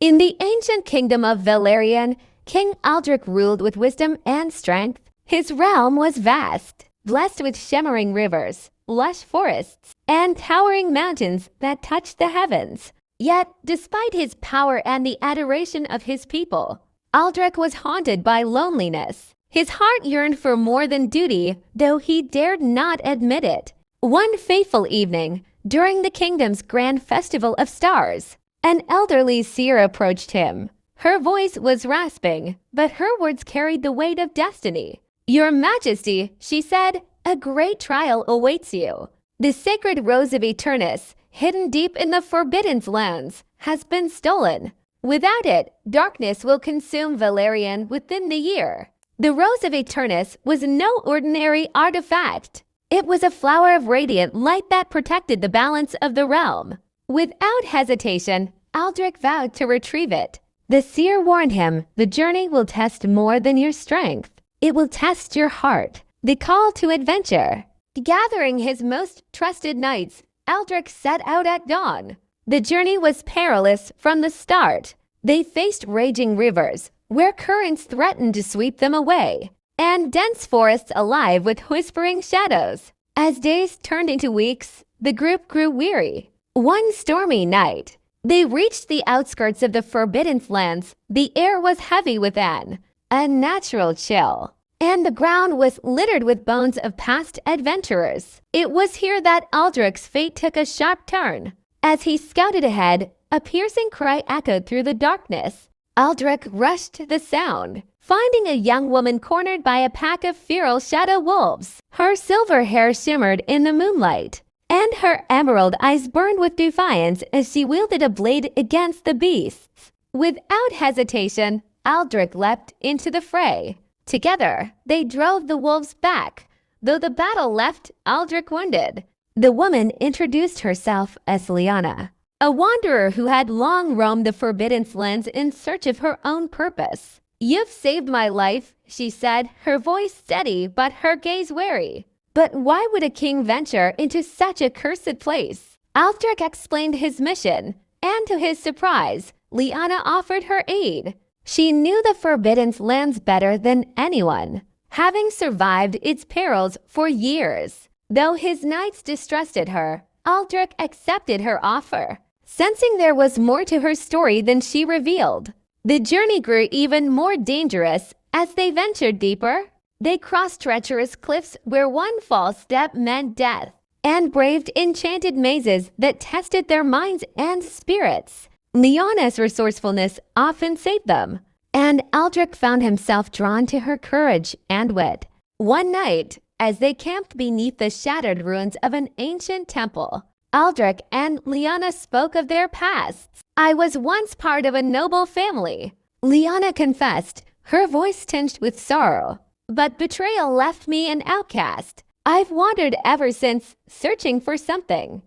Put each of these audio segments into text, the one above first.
In the ancient kingdom of Valerian, King Aldrich ruled with wisdom and strength. His realm was vast, blessed with shimmering rivers, lush forests, and towering mountains that touched the heavens. Yet, despite his power and the adoration of his people, Aldrich was haunted by loneliness. His heart yearned for more than duty, though he dared not admit it. One fateful evening, during the kingdom's grand festival of stars, an elderly seer approached him. Her voice was rasping, but her words carried the weight of destiny. "Your Majesty," she said, "a great trial awaits you. The sacred Rose of Eternus, hidden deep in the Forbidden Lands, has been stolen. Without it, darkness will consume Valerian within the year." The Rose of Eternus was no ordinary artifact. It was a flower of radiant light that protected the balance of the realm. Without hesitation, Aldrich vowed to retrieve it. The seer warned him, "The journey will test more than your strength. It will test your heart." The call to adventure. Gathering his most trusted knights, Aldrich set out at dawn. The journey was perilous from the start. They faced raging rivers, where currents threatened to sweep them away, and dense forests alive with whispering shadows. As days turned into weeks, the group grew weary. One stormy night, they reached the outskirts of the Forbidden Lands. The air was heavy with an unnatural chill, and the ground was littered with bones of past adventurers. It was here that Aldrich's fate took a sharp turn. As he scouted ahead, a piercing cry echoed through the darkness. Aldrich rushed to the sound, finding a young woman cornered by a pack of feral shadow wolves. Her silver hair shimmered in the moonlight, and her emerald eyes burned with defiance as she wielded a blade against the beasts. Without hesitation, Aldrich leapt into the fray. Together, they drove the wolves back, though the battle left Aldrich wounded. The woman introduced herself as Liana, a wanderer who had long roamed the Forbidden Lands in search of her own purpose. "You've saved my life," she said, her voice steady but her gaze wary. "But why would a king venture into such a cursed place?" Aldrich explained his mission, and to his surprise, Liana offered her aid. She knew the Forbidden Lands better than anyone, having survived its perils for years. Though his knights distrusted her, Aldrich accepted her offer, sensing there was more to her story than she revealed. The journey grew even more dangerous as they ventured deeper. They crossed treacherous cliffs where one false step meant death, and braved enchanted mazes that tested their minds and spirits. Liana's resourcefulness often saved them, and Aldrich found himself drawn to her courage and wit. One night, as they camped beneath the shattered ruins of an ancient temple, Aldrich and Liana spoke of their pasts. "I was once part of a noble family," Liana confessed, her voice tinged with sorrow. "But betrayal left me an outcast. I've wandered ever since, searching for something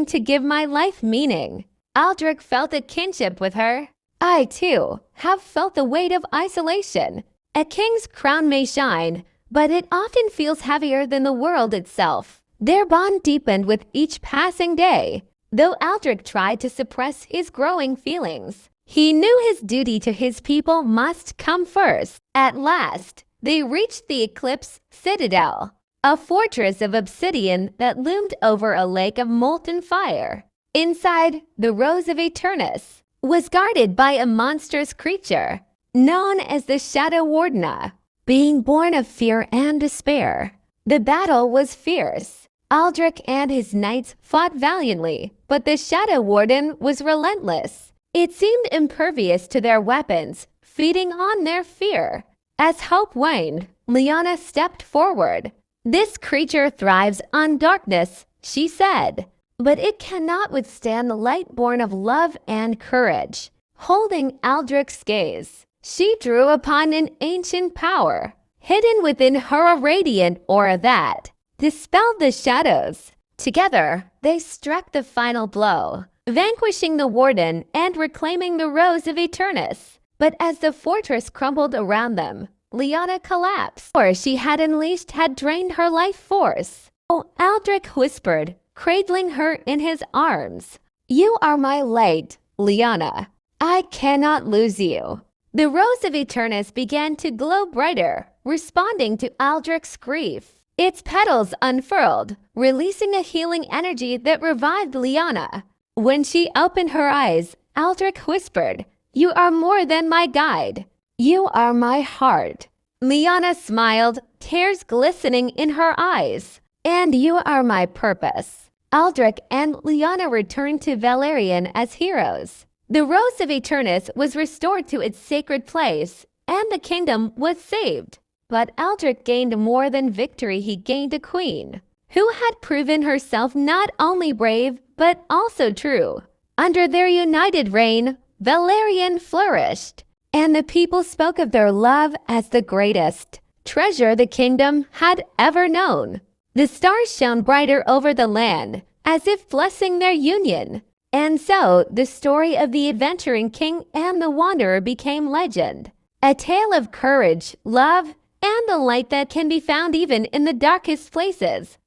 to give my life meaning." Aldrich felt a kinship with her. "I, too, have felt the weight of isolation. A king's crown may shine, but it often feels heavier than the world itself." Their bond deepened with each passing day, though Aldrich tried to suppress his growing feelings. He knew his duty to his people must come first. At last, they reached the Eclipse Citadel, a fortress of obsidian that loomed over a lake of molten fire. Inside, the Rose of Eternus was guarded by a monstrous creature known as the Shadow Wardena, being born of fear and despair. The battle was fierce. Aldrich and his knights fought valiantly, but the Shadow Warden was relentless. It seemed impervious to their weapons, feeding on their fear. As hope waned, Liana stepped forward. "This creature thrives on darkness," she said, "but it cannot withstand the light born of love and courage." Holding Aldrich's gaze, she drew upon an ancient power, hidden within her a radiant aura that dispelled the shadows. Together, they struck the final blow, vanquishing the Warden and reclaiming the Rose of Eternus. But as the fortress crumbled around them, Liana collapsed. The power she had unleashed had drained her life force. "Oh," Aldrich whispered, cradling her in his arms. "You are my light, Liana. I cannot lose you. The rose of Eternus began to glow brighter, responding to Aldrich's grief. Its petals unfurled, releasing a healing energy that revived Lyanna. When she opened her eyes, Aldrich whispered, "You are more than my guide. You are my heart." Lyanna smiled, tears glistening in her eyes. "And you are my purpose." Aldrich and Lyanna returned to Valerian as heroes. The Rose of Eternus was restored to its sacred place, and the kingdom was saved. But Aldrich gained more than victory. He gained a queen who had proven herself not only brave, but also true. Under their united reign, Valerian flourished, and the people spoke of their love as the greatest treasure the kingdom had ever known. The stars shone brighter over the land, as if blessing their union. And so, the story of the adventuring king and the wanderer became legend. A tale of courage, love, and the light that can be found even in the darkest places.